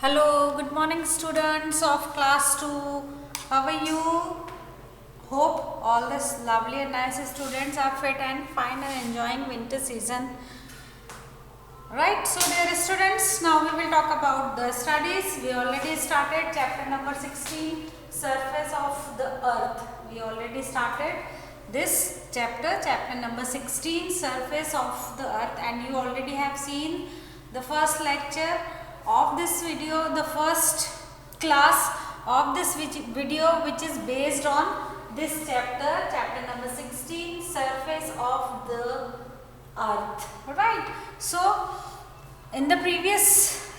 Hello, good morning students of class 2. How are you? Hope all these lovely and nice students are fit and fine and enjoying winter season. Right, so dear students, now we will talk about the studies. We already started chapter number 16, surface of the earth. We already started this chapter number 16, surface of the earth, and you already have seen the first lecture of this video, the first class of this video, which is based on this chapter number 16, surface of the earth. Right, so in the previous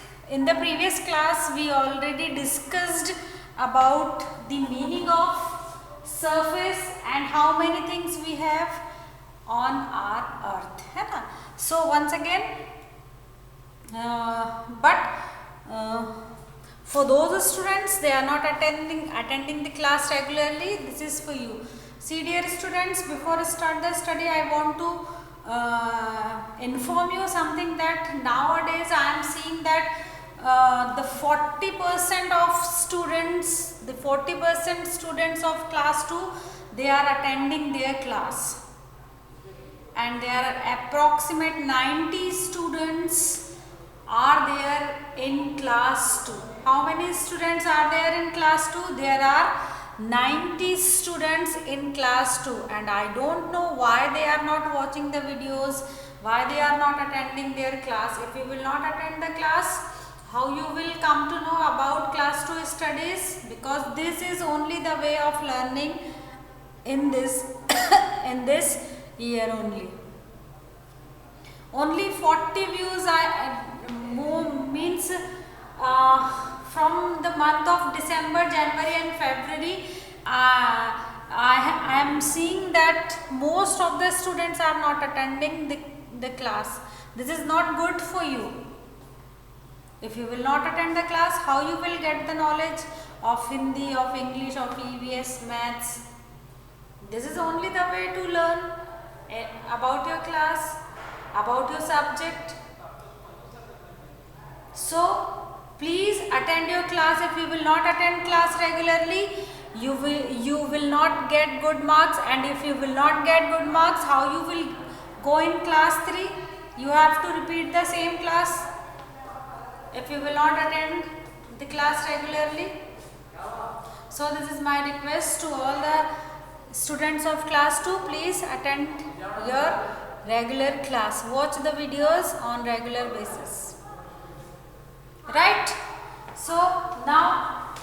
class we already discussed about the meaning of surface and how many things we have on our earth, है ना? So once again, for those students they are not attending the class regularly, this is for you. See dear students, before I start the study I want to inform you something, that nowadays I am seeing that the 40% of students, of class 2, they are attending their class, and there are approximate 90 students are there in class 2. How many students are there in class 2? There are 90 students in class 2, and I don't know why they are not watching the videos, why they are not attending their class. If you will not attend the class, how you will come to know about class 2 studies? Because this is only the way of learning in this in this year only. Only 40 views means from the month of December, January and February, I am seeing that most of the students are not attending the class. This is not good for you. If you will not attend the class, how you will get the knowledge of Hindi, of English, of EVS, maths? This is only the way to learn about your class, about your subject. So please attend your class. If you will not attend class regularly, you will not get good marks, and if you will not get good marks, how you will go in class 3? You have to repeat the same class if you will not attend the class regularly. So this is my request to all the students of class 2, please attend your regular class. Watch the videos on regular basis. Right? So now,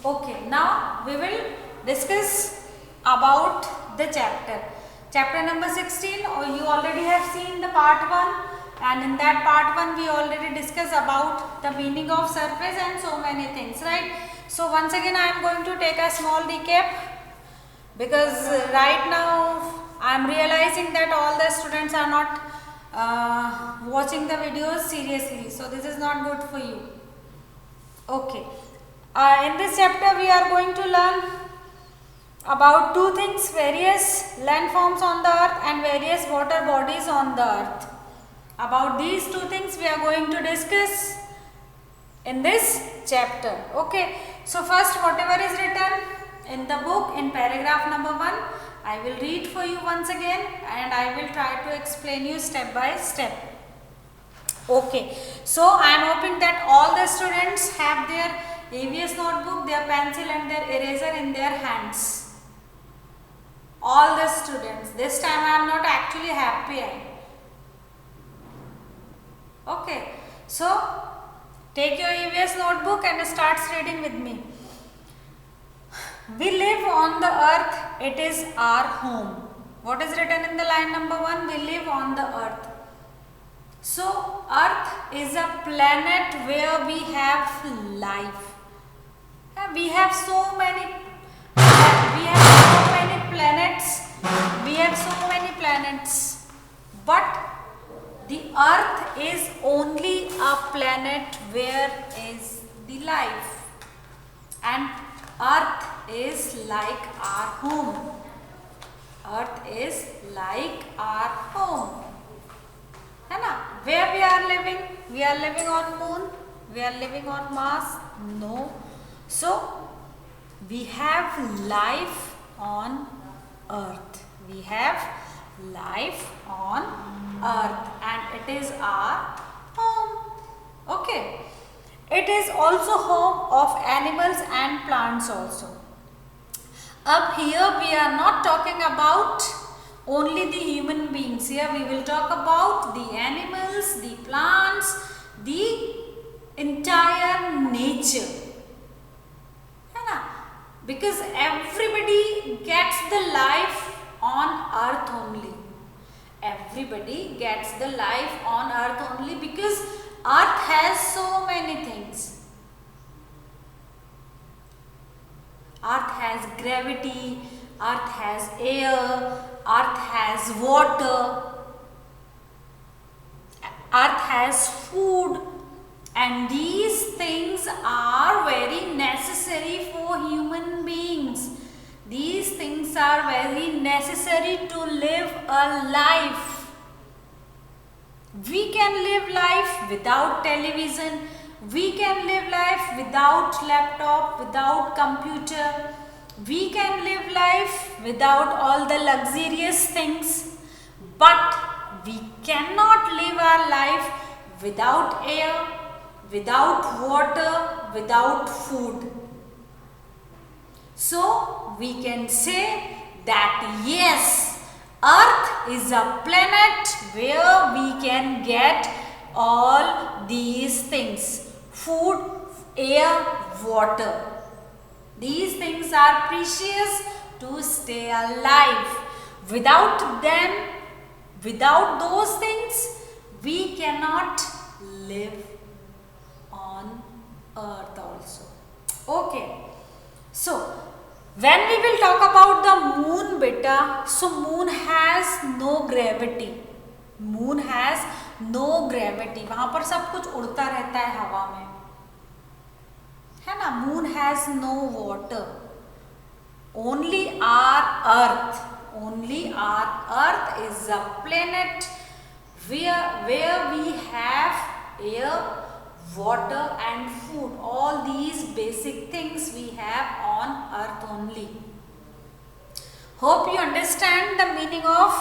okay, now we will discuss about the chapter number 16. You already have seen the part 1, and in that part 1 we already discussed about the meaning of surface and so many things, right? So once again I am going to take a small recap, because right now I am realizing that all the students are not watching the videos seriously, so this is not good for you. Okay, in this chapter we are going to learn about two things: various landforms on the earth and various water bodies on the earth. About these two things we are going to discuss in this chapter. Okay, so first, whatever is written in the book in paragraph number 1, I will read for you once again, and I will try to explain you step by step. Okay, so I am hoping that all the students have their EVS notebook, their pencil and their eraser in their hands. All the students. This time I am not actually happy. Okay, so take your EVS notebook and start reading with me. We live on the earth, it is our home. What is written in the line number 1? We live on the earth. So earth is a planet where we have life. We have so many planets. But the earth is only a planet where is the life, and earth is like our home. Earth is like our home. है ना? Where we are living? we are living on moon? We are living on Mars? No. So we have life on Earth. We have life on Earth, and it is our home. Okay. It is also home of animals and plants also. Up here we are not talking about only the human beings. Here we will talk about the animals, the plants, the entire nature. Because everybody gets the life on earth only. Everybody gets the life on earth only because earth has so many things. Earth has gravity, earth has air, earth has water, earth has food, and these things are very necessary for human beings. These things are very necessary to live a life. We can live life without television. We can live life without laptop, without computer. We can live life without all the luxurious things. But we cannot live our life without air, without water, without food. So we can say that yes, Earth is a planet where we can get all these things: food, air, water. These things are precious to stay alive. Without them, without those things, we cannot live on Earth also. Okay. So when we will talk about the moon, beta, so moon has no gravity. Moon has no gravity. वहाँ पर सब कुछ उड़ता रहता है हवा में, है ना. Moon has no water. Only our Earth is a planet where we have air, water and food. All these basic things we have on Earth only. Hope you understand the meaning of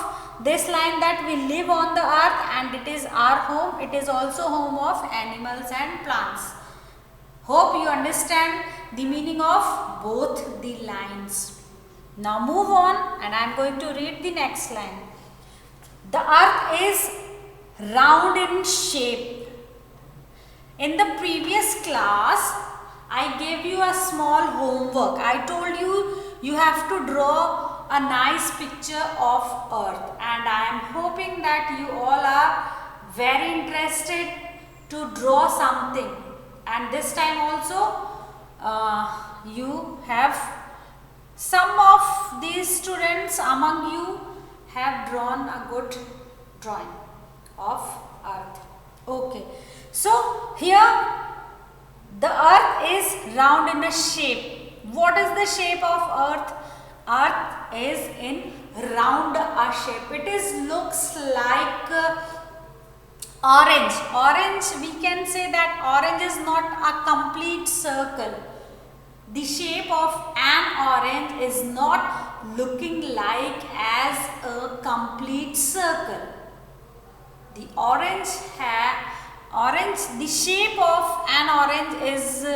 this line, that we live on the earth and it is our home. It is also home of animals and plants. Hope you understand the meaning of both the lines. Now move on, and I am going to read the next line. The earth is round in shape. In the previous class, I gave you a small homework. I told you you have to draw a nice picture of earth, and I am hoping that you all are very interested to draw something. And this time also you have, some of these students among you have drawn a good drawing of earth. Okay. So here the earth is round in a shape. What is the shape of earth? Earth is in round a shape. It is looks like orange. Orange, we can say that orange is not a complete circle. The shape of an orange is not looking like as a complete circle. The the shape of an orange is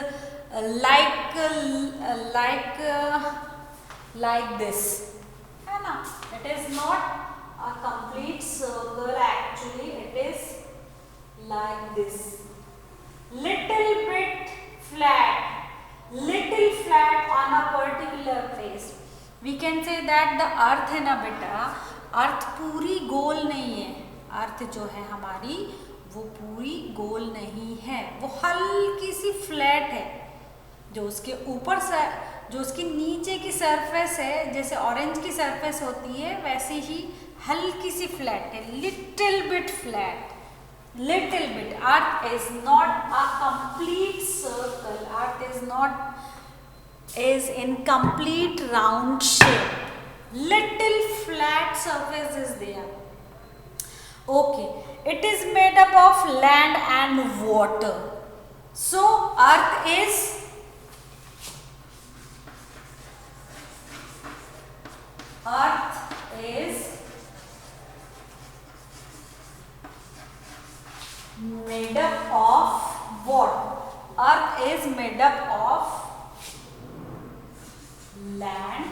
like this. It is not a complete circle, actually it is like this. Little bit flat on a particular place. We can say that the earth है ना बेटा, अर्थ पूरी गोल नहीं है. अर्थ जो है हमारी वो पूरी गोल नहीं है, वो हल्की सी फ्लैट है. जो उसके ऊपर से, जो उसकी नीचे की सरफेस है, जैसे ऑरेंज की सरफेस होती है वैसे ही हल्की सी फ्लैट है. Little bit flat, little bit. Earth is not a complete circle. Earth is in complete round shape. Little flat surface is there. Okay, it is made up of land and water. So earth is made up of what? Earth is made up of land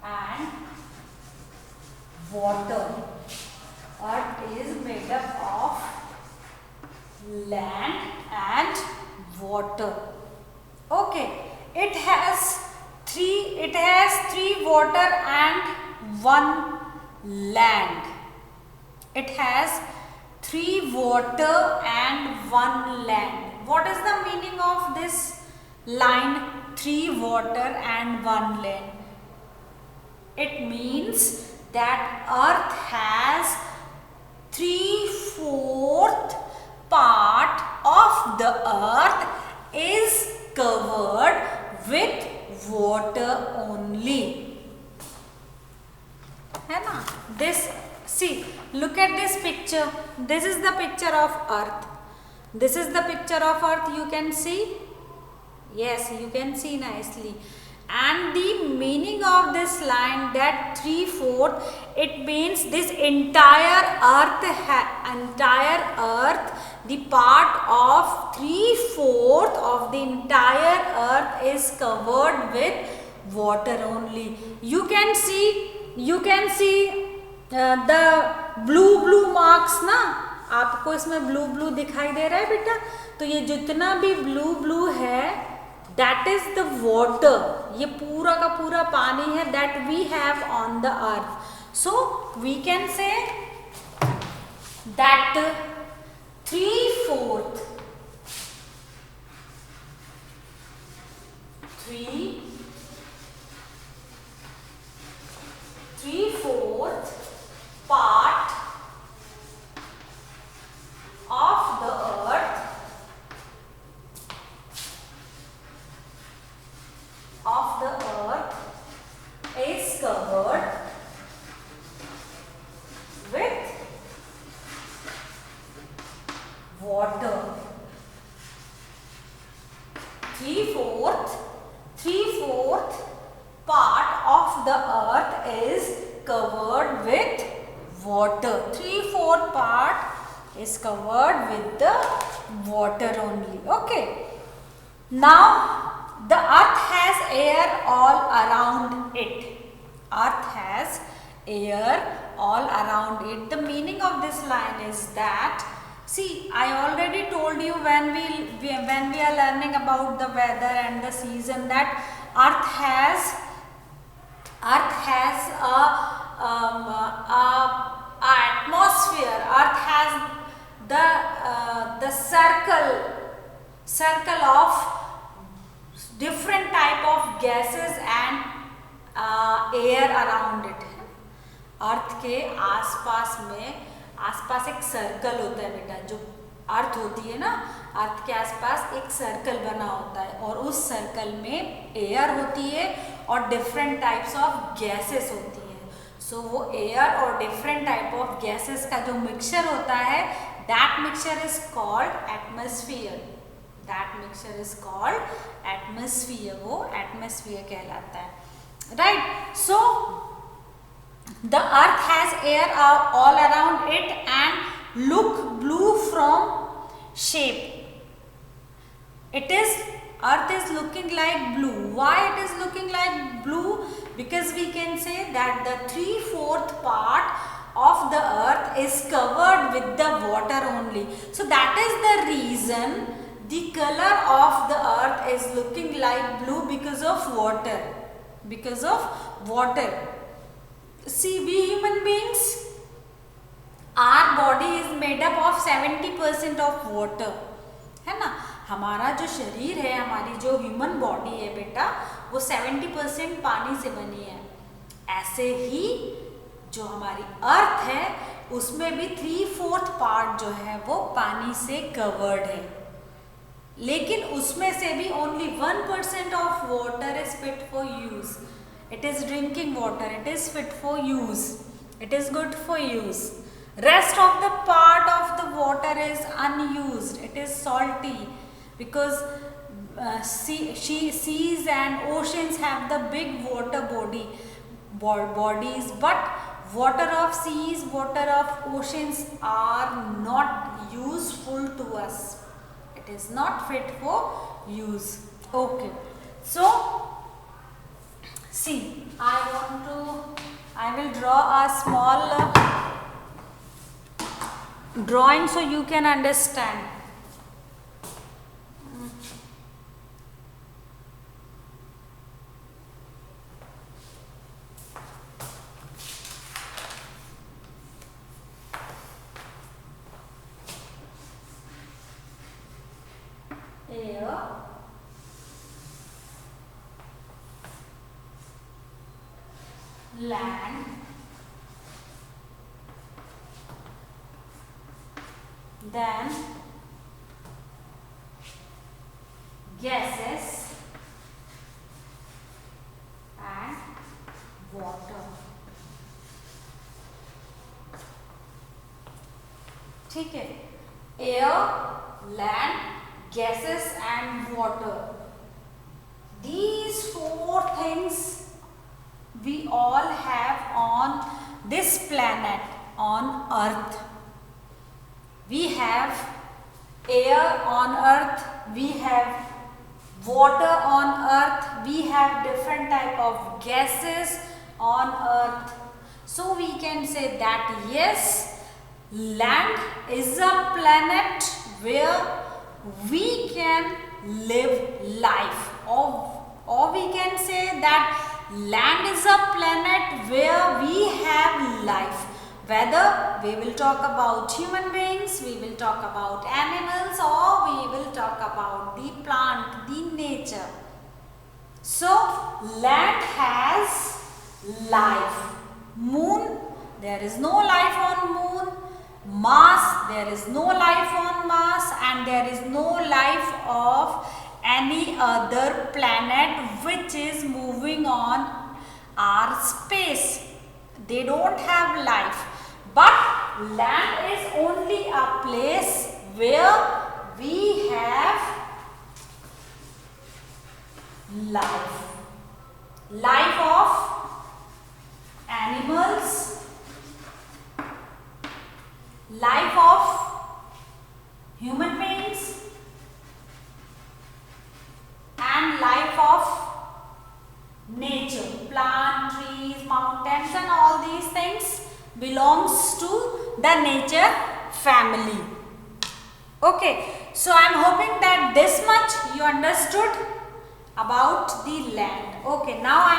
and water. Earth is made up of land and water. Okay, it has three water and one land. It has 3 water and 1 land. What is the meaning of this line 3 water and 1 land? It means that earth has 3/4 part of the earth is covered with water only. है ना? This, see, look at this picture. This is the picture of earth. This is the picture of earth. You can see? Yes, you can see nicely. And the meaning of this line, that 3/4, it means this entire earth, the part of 3/4 of the entire earth is covered with water only. You can see the blue marks ना, आपको इसमें blue दिखाई दे रहा है बेटा? तो ये जितना भी blue है, that is the water. ये पूरा का पूरा पानी है that we have on the earth. So we can say that 3/4 part of the earth is covered with water. 3/4 part of the earth is covered with water. 3/4 part is covered with the water only. Okay. Now the earth has air all around it. Earth has air all around it. The meaning of this line is that, see, I already told you when we are learning about the weather and the season, that earth has a atmosphere. Earth has the circle of different type of gases and air around it. अर्थ के आसपास एक circle होता है बेटा. जो अर्थ होती है ना, अर्थ के आसपास एक सर्कल बना होता है और उस सर्कल में एयर होती है और डिफरेंट टाइप्स ऑफ गैसेस होती है. सो वो एयर और डिफरेंट टाइप ऑफ गैसेस का जो मिक्सचर होता है, that mixture is called atmosphere. That mixture is called atmosphere. वो एटमॉस्फेयर कहलाता है. Right. So the earth has air all around it and look blue from shape. Earth is looking like blue. Why it is looking like blue? Because we can say that the 3/4 part of the earth is covered with the water only. So that is the reason the color of the earth is looking like blue, because of water. Because of water. See, we human beings, our body is made up of 70% of water. है ना? हमारा जो शरीर है, हमारी जो human body है बेटा, वो 70% पानी से बनी है. ऐसे ही जो हमारी अर्थ है, उसमें भी 3/4 पार्ट जो है वो पानी से कवर्ड है. लेकिन उसमें से भी only 1% of water is fit for use. It is drinking water. It is fit for use. It is good for use. Rest of the part of the water is unused. It is salty because seas and oceans have the big water bodies, but water of seas, water of oceans are not useful to us. It is not fit for use. Okay. So, see, I will draw a small drawing so you can understand. Air, land, then gases and water. ठीक है, air, land, gases and water. These four things we all have on this planet, on earth. We have air on earth, we have water on earth, we have different type of gases on earth. So we can say that yes, land is a planet where we can live life, or we can say that land is a planet where we have life. Whether we will talk about human beings, we will talk about animals, or we will talk about the plant, the nature. So, land has life. Moon, there is no life on moon. Mars, there is no life on Mars, and there is no life of any other planet which is moving on our space. They don't have life. But land is only a place where we have life. Life of animals, life of human beings, and life of nature, plant, trees, mountains, and all these things belongs to the nature family. Okay, so I am hoping that this much you understood about the land. Okay, now I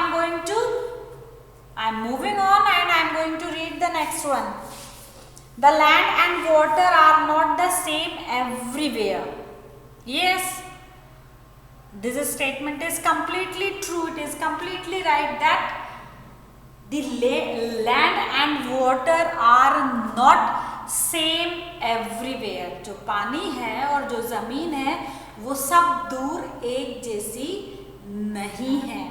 am moving on and I am going to read the next one. The land and water are not the same everywhere. Yes, this statement is completely true. It is completely right that the land and water are not same everywhere. जो पानी है और जो ज़मीन है वो सब दूर एक जैसी नहीं है.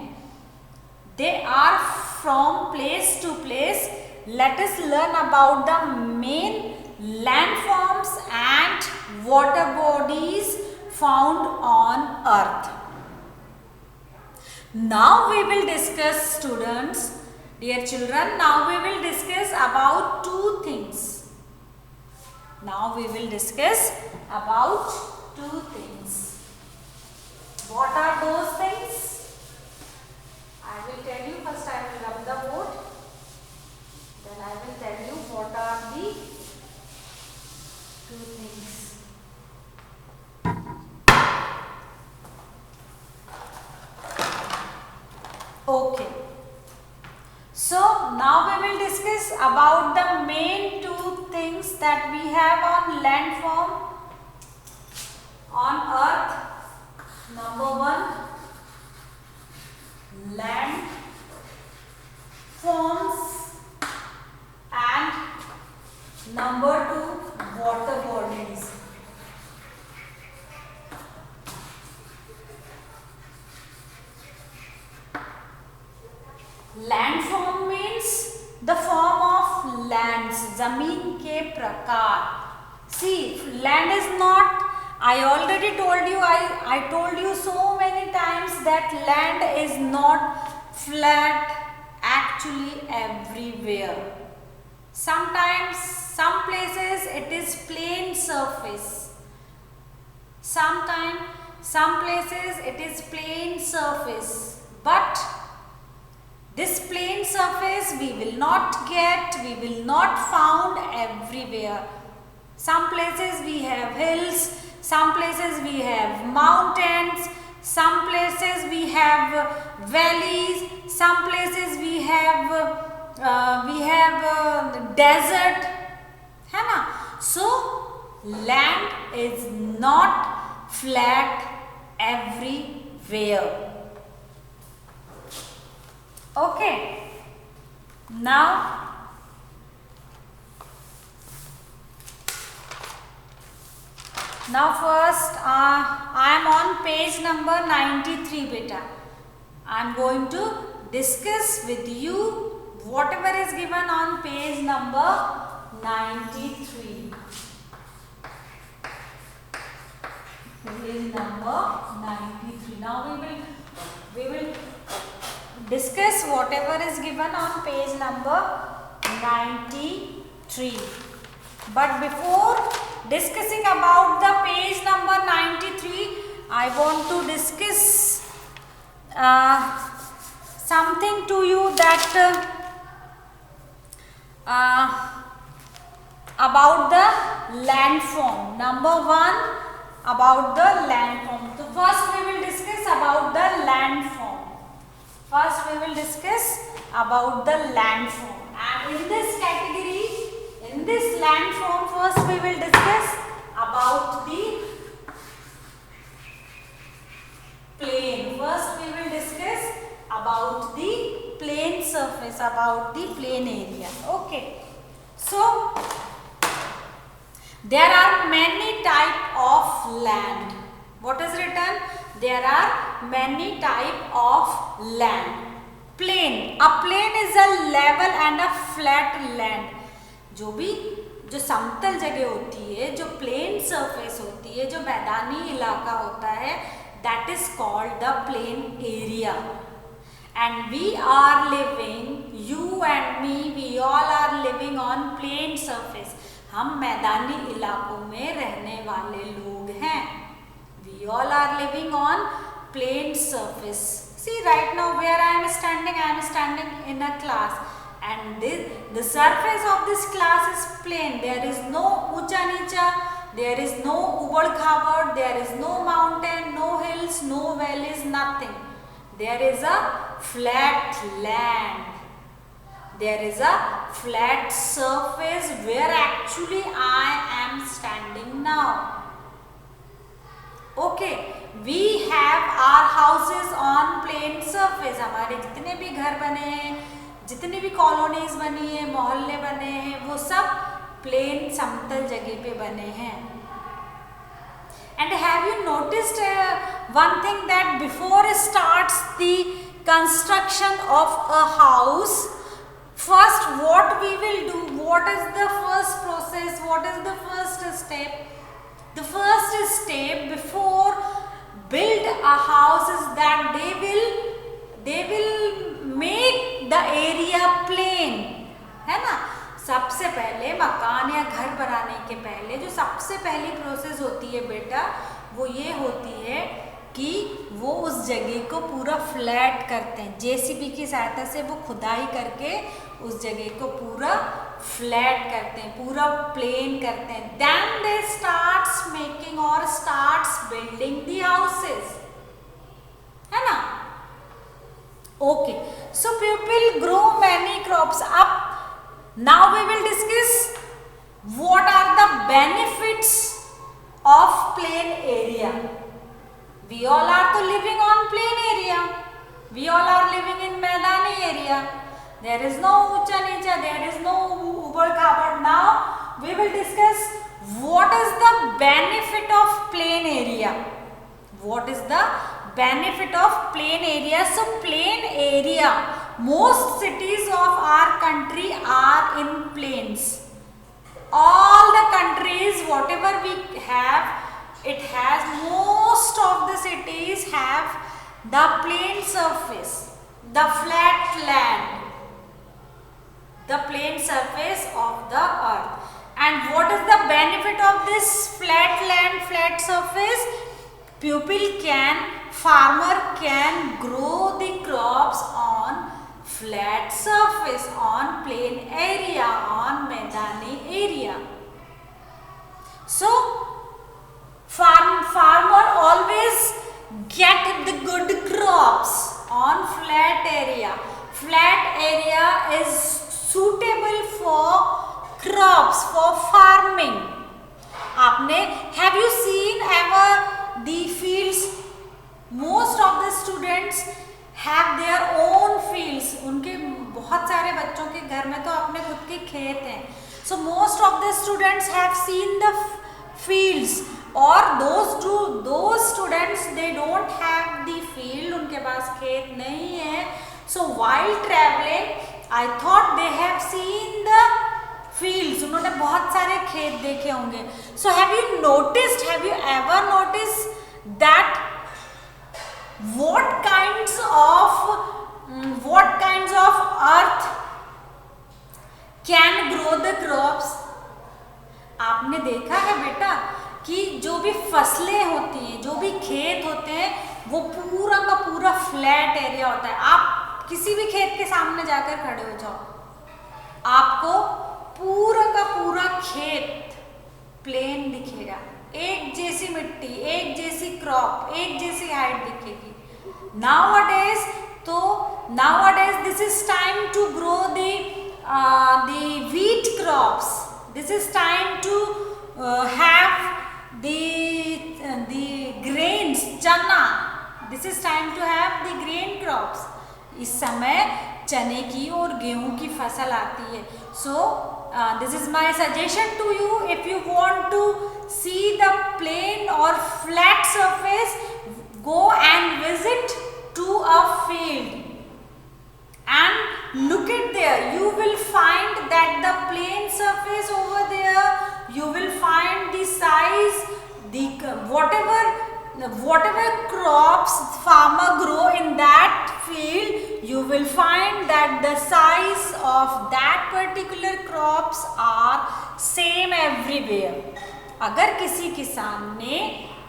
They are from place to place. Let us learn about the main landforms and water bodies found on earth. Now we will discuss, students, dear children, now we will discuss about two things. Now we will discuss about two things. What are those things? I will tell you. First I will rub the board. Then I will tell you what are the two things. Okay. So now we will discuss about the main two things that we have on landform on earth. Number one, land forms, and number two, water bodies. Landform means the form of जमीन के प्रकार. See, land is not, I already told you, I told you so many times that land is not flat actually everywhere. Sometimes, some places it is plain surface. Sometimes, some places it is plain surface. But this plain surface we will not get, we will not found everywhere. Some places we have hills, some places we have mountains, some places we have valleys, some places we have desert, है ना? So land is not flat everywhere. Okay, now first I am on page number 93 beta. I am going to discuss with you whatever is given on page number 93. Page number 93. Now we will discuss whatever is given on page number 93. But before discussing about the page number 93, I want to discuss something to you that about the landform. Number one, about the landform. So first we will discuss about the landform. First we will discuss about the landform, and in this category, in this landform, first we will discuss about the plane. First we will discuss about the plane surface, about the plane area. Okay. So there are many type of land. What is written? There are many type of land. Plane. A plane is a level and a flat land. जो समतल जगह होती है, जो plane surface होती है, जो मैदानी इलाका होता है, that is called the plain area. And we are living, you and me, we all are living on plain surface. हम मैदानी इलाकों में रहने वाले लोग हैं. We all are living on plain surface. See, right now where I am standing in a class, and the surface of this class is plain. There is no ऊंचा नीचा, there is no ubad khabad, there is no mountain, no hills, no valleys, nothing. There is a flat land. There is a flat surface where actually I am standing now. Okay, we have our houses on plain surface. हमारे जितने भी घर बने हैं, जितनी भी colonies बनी है, मोहल्ले बने हैं, वो सब प्लेन समतल जगह पे बने हैं. And have you noticed one thing, that before starts the construction of a house, first what we will do, what is the first process, what is the first step? The first step before build a house is that they will make the area plain, है ना. सबसे पहले मकान या घर बनाने के पहले जो सबसे पहली प्रोसेस होती है बेटा, वो ये होती है कि वो उस जगह को पूरा फ्लैट करते हैं. जेसीबी की सहायता से वो खुदाई करके उस जगह को पूरा फ्लैट करते हैं, पूरा प्लेन करते हैं. देन दे स्टार्ट्स मेकिंग और स्टार्ट्स बिल्डिंग द हाउसेस, है ना. Okay, so people grow many crops. अब now we will discuss what are the benefits of plain area. We all are to living on plain area. We all are living in Maidani area. There is no Ucha Nicha, there is no Ubad Khabad. Now we will discuss what is the benefit of plain area. What is the benefit of plain area? So plain area, most cities of our country are in plains. it has most of the cities have the plain surface, the flat land, the plain surface of the earth. And what is the benefit of this flat land, flat surface? Farmer can grow the crops on flat surface, on plain area, on Maidani area. So farmer always get the good crops on flat area. Flat area is suitable for crops, for farming. Have you seen ever the fields? Most of the students have their own fields. उनके बहुत सारे बच्चों के घर में तो अपने खुद के खेत हैं. So most of the students have seen the fields. और those students, they don't have the field, उनके पास खेत नहीं है. So while traveling, I thought they have seen the fields. उन्होंने बहुत सारे खेत देखे होंगे. So have you ever noticed that what kinds of earth can grow the crops? आपने देखा है बेटा कि जो भी फसलें होती हैं, जो भी खेत होते हैं, वो पूरा का पूरा फ्लैट एरिया होता है. आप किसी भी खेत के सामने जाकर खड़े हो जाओ, आपको पूरा का पूरा खेत प्लेन दिखेगा. एक जैसी मिट्टी, एक जैसी क्रॉप, एक जैसी हाइट दिखेगी. Nowadays this is time to grow the wheat crops. This is time to have the grains, chana. This is time to have the grain crops. इस समय चने की और गेहूं की फसल आती है. So this is my suggestion to you. If you want to see the plain or flat surface, go and visit to a field and look at there. You will find that the plain surface over there, you will find the size, whatever crops farmer grow in that field, you will find that the size of that particular crops are same everywhere. अगर किसी किसान ने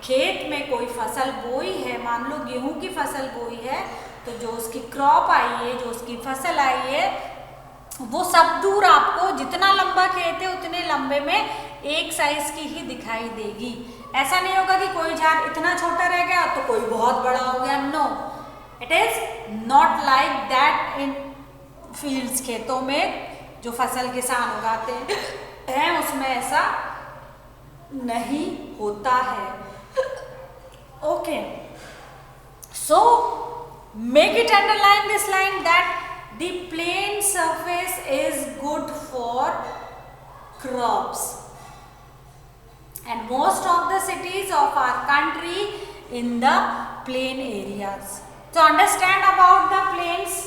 खेत में कोई फसल बोई है, मान लो गेहूं की फसल बोई है, तो जो उसकी क्रॉप आई है, जो उसकी फसल आई है, वो सब दूर आपको जितना लंबा खेत है उतने लंबे में एक साइज की ही दिखाई देगी. ऐसा नहीं होगा कि कोई झाड़ इतना छोटा रह गया तो कोई बहुत बड़ा हो गया. No, it is not like that in fields. खेतों में जो फसल किसान उगाते हैं उसमें ऐसा नहीं होता है. Okay, so make it underline this line that the plain surface is good for crops, and most of the cities of our country in the plain areas. So understand about the plains.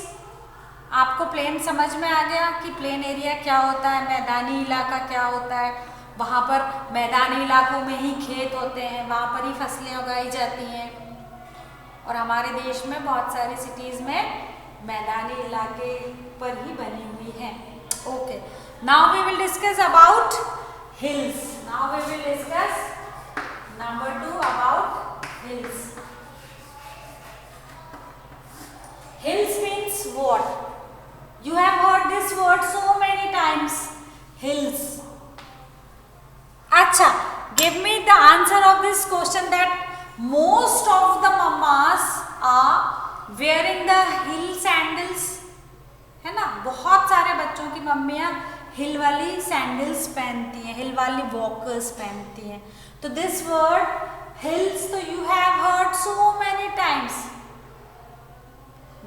आपको plane समझ में आ गया कि plain area क्या होता है, मैदानी इलाका क्या होता है. वहाँ पर मैदानी इलाकों में ही खेत होते हैं, वहाँ पर ही फसलें उगाई जाती हैं. और हमारे देश में बहुत सारी सिटीज़ में मैदानी इलाके पर ही बनी हुई है. Okay, now we will discuss about hills. Now we will discuss number 2 about hills. Hills means what? You have heard this word so many times. Hills. Acha, give me the answer of this question that most of the mamas are wearing the hill sandals. है ना, बहुत सारे बच्चों की मम्मियाँ हिल वाली sandals पहनती हैं, हिल वाली वॉकर्स पहनती हैं. तो दिस वर्ड हिल्स तो you have heard so many times.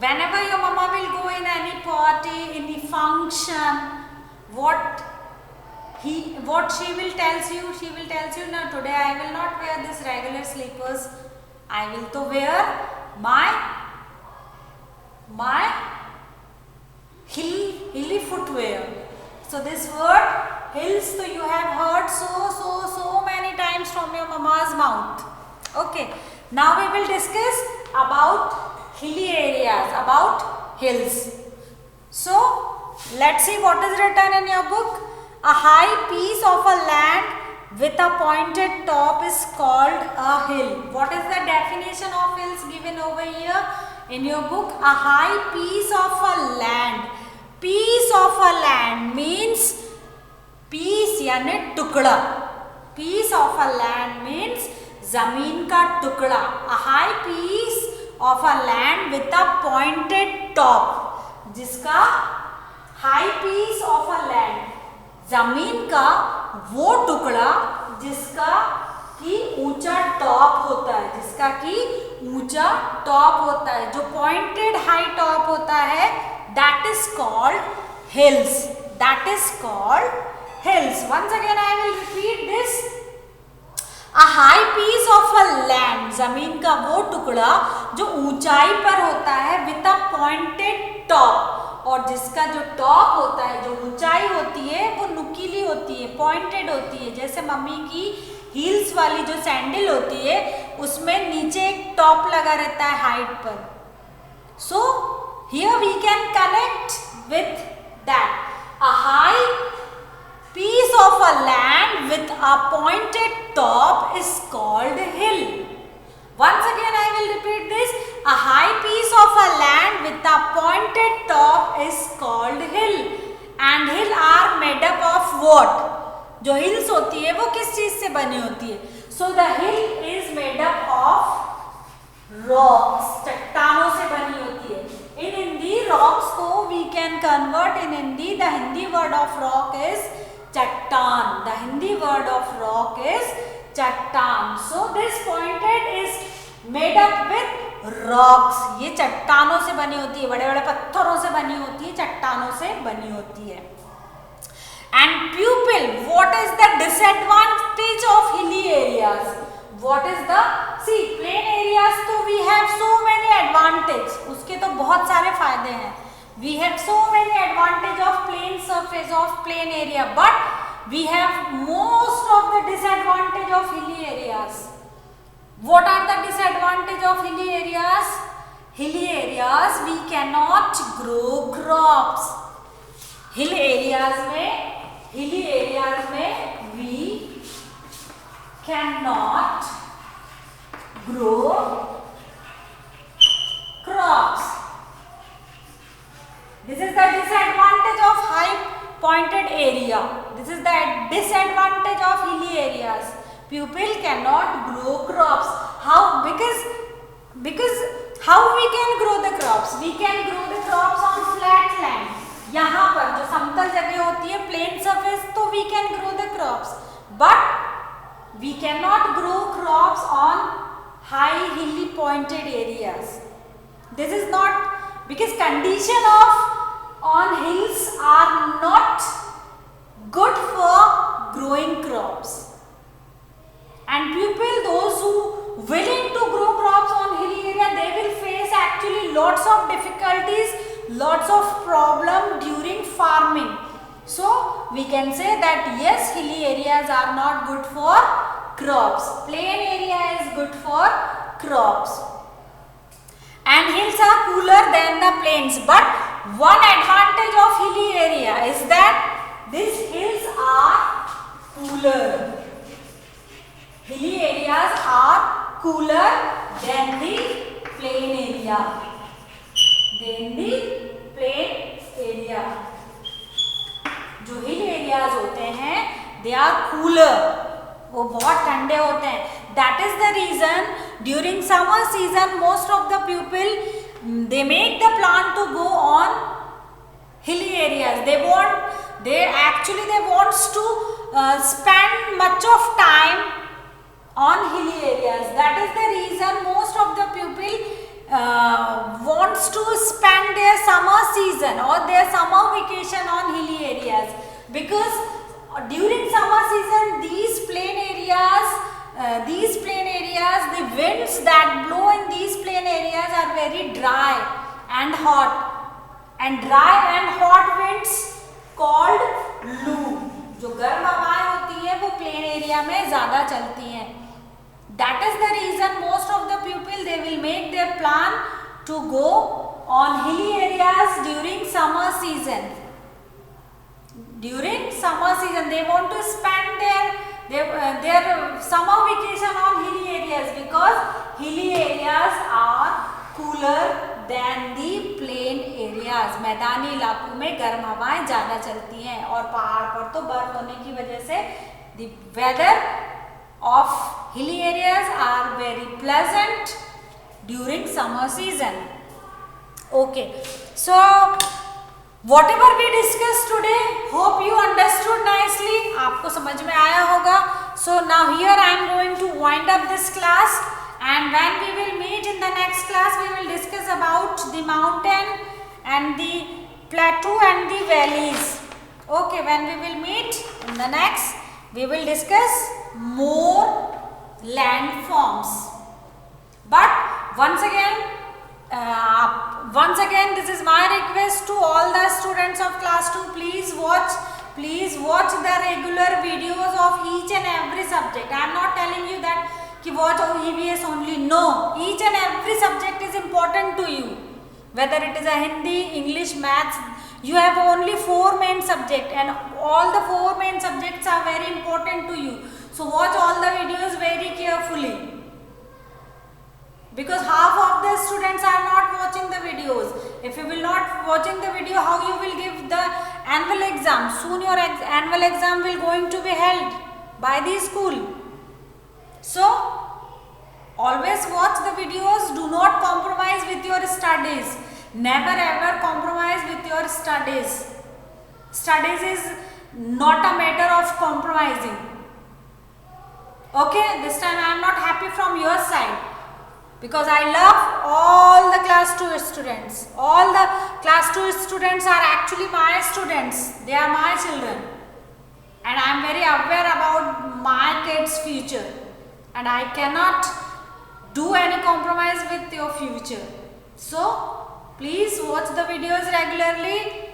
Whenever your mama will go in any party, any function, what she will tells you, no, today I will not wear this regular slippers. I will to wear my hilly footwear. So this word hills, so you have heard so many times from your mama's mouth. Okay, now we will discuss about hilly areas, about hills. So let's see what is written in your book. A high piece of a land with a pointed top is called a hill. What is the definition of hills given over here in your book? A high piece of a land. Piece of a land means piece यानी टुकड़ा. Piece of a land means जमीन का टुकड़ा. A high piece of a land with a pointed top. जिसका high piece of a land, जमीन का वो टुकड़ा जिसका कि ऊंचा टॉप होता है, जिसका कि ऊंचा टॉप होता है, जो पॉइंटेड हाई टॉप होता है, that is called hills. That is called hills. Once again I will repeat this. A high piece of a land, जमीन का वो टुकड़ा जो ऊंचाई पर होता है, with a pointed top, और जिसका जो टॉप होता है, जो ऊंचाई होती है, वो नुकीली होती है, पॉइंटेड होती है. जैसे मम्मी की हील्स वाली जो सैंडल होती है, उसमें नीचे एक टॉप लगा रहता है हाइट पर. So here we can connect with that. A high piece of a land with a pointed top is called hill. Once again I will repeat this. A high piece of a land with a pointed top is called hill. And hill are made up of what? जो hills होती है वो किस चीज से बनी होती है? So the hill is made up of rocks. चट्टानों से बनी होती है. In Hindi rocks को we can convert in Hindi. The Hindi word of rock is Chattan. The Hindi word of rock is Chattan. So this pointed is made up with rocks. ये चट्टानों से बनी होती है, बड़े बड़े पत्थरों से बनी होती है, चट्टानों से बनी होती है. And pupil, what is the disadvantage of hilly areas? What is the, see plain areas तो we have so many advantage. उसके तो बहुत सारे फायदे हैं. We have so many advantage of plain surface, of plain area, but we have most of the disadvantage of hilly areas. What are the disadvantage of hilly areas? Hilly areas we cannot grow crops. Hilly areas में we cannot grow crops. This is the disadvantage of high pointed area. This is the disadvantage of hilly areas. Pupil cannot grow crops. How? Because how we can grow the crops? We can grow the crops on flat land. यहाँ पर जो समतल जगह होती है, plain surface, तो we can grow the crops. But we cannot grow crops on high hilly pointed areas. This is not because condition of on hills are not good for growing crops. And pupil, those who willing to grow crops on hilly area, they will face actually lots of difficulties, lots of problem during farming. So we can say that yes, hilly areas are not good for crops. Plain area is good for crops. And hills are cooler than the plains. But one advantage of hilly area is that these hills are cooler. Hilly areas are cooler than the plain area. जो हिल areas होते हैं, they are cooler. वो बहुत ठंडे होते हैं. That is the reason during summer season most of the people they make the plan to go on hilly areas. They wants to spend much of time on hilly areas. That is the reason most of the people wants to spend their summer season or their summer vacation on hilly areas, because during summer season these plain areas, the winds that blow in these plain areas are very dry and hot, and dry and hot winds called लू. जो गर्म हवाएं होती है वो plain area में ज्यादा चलती हैं. That is the reason most of the pupil, they will make their plan to go on hilly areas during summer season. During summer season, they want to spend their summer vacation on hilly areas, because hilly areas are cooler than the plain areas. मैदानी इलाकों में गर्म हवाएं ज़्यादा चलती हैं, और पहाड़ पर तो बर्फ होने की वजह से the weather of hilly areas are very pleasant during summer season. Okay, so whatever we discussed today, hope you understood nicely. आपको समझ में आया होगा. So now here I am going to wind up this class, and when we will meet in the next class, we will discuss about the mountain and the plateau and the valleys. Okay, when we will meet in the next, we will discuss more landforms. But once again, this is my request to all the students of class 2. Please watch the regular videos of each and every subject. I am not telling you that ki watch EVS only. No, each and every subject is important to you. Whether it is a Hindi, English, Maths, you have only 4 main subjects, and all the 4 main subjects are very important to you. So watch all the videos very carefully, because half of the students are not watching the videos. If you will not watching the video, how you will give the annual exam? Soon your annual exam will going to be held by the school. So always watch the videos. Do not compromise with your studies. Never ever compromise with your studies. Studies is not a matter of compromising. Okay, this time I am not happy from your side, because I love all the class 2 students. All the class 2 students are actually my students. They are my children, and I am very aware about my kids' future, and I cannot do any compromise with your future. So please watch the videos regularly.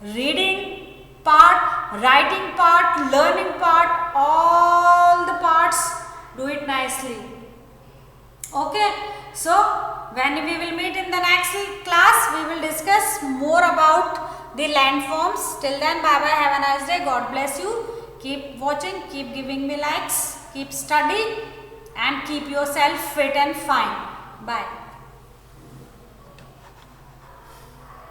Reading part, writing part, learning part, all the parts, do it nicely. Okay, so when we will meet in the next class, we will discuss more about the landforms. Till then, bye bye, have a nice day, God bless you. Keep watching, keep giving me likes, keep studying, and keep yourself fit and fine. Bye.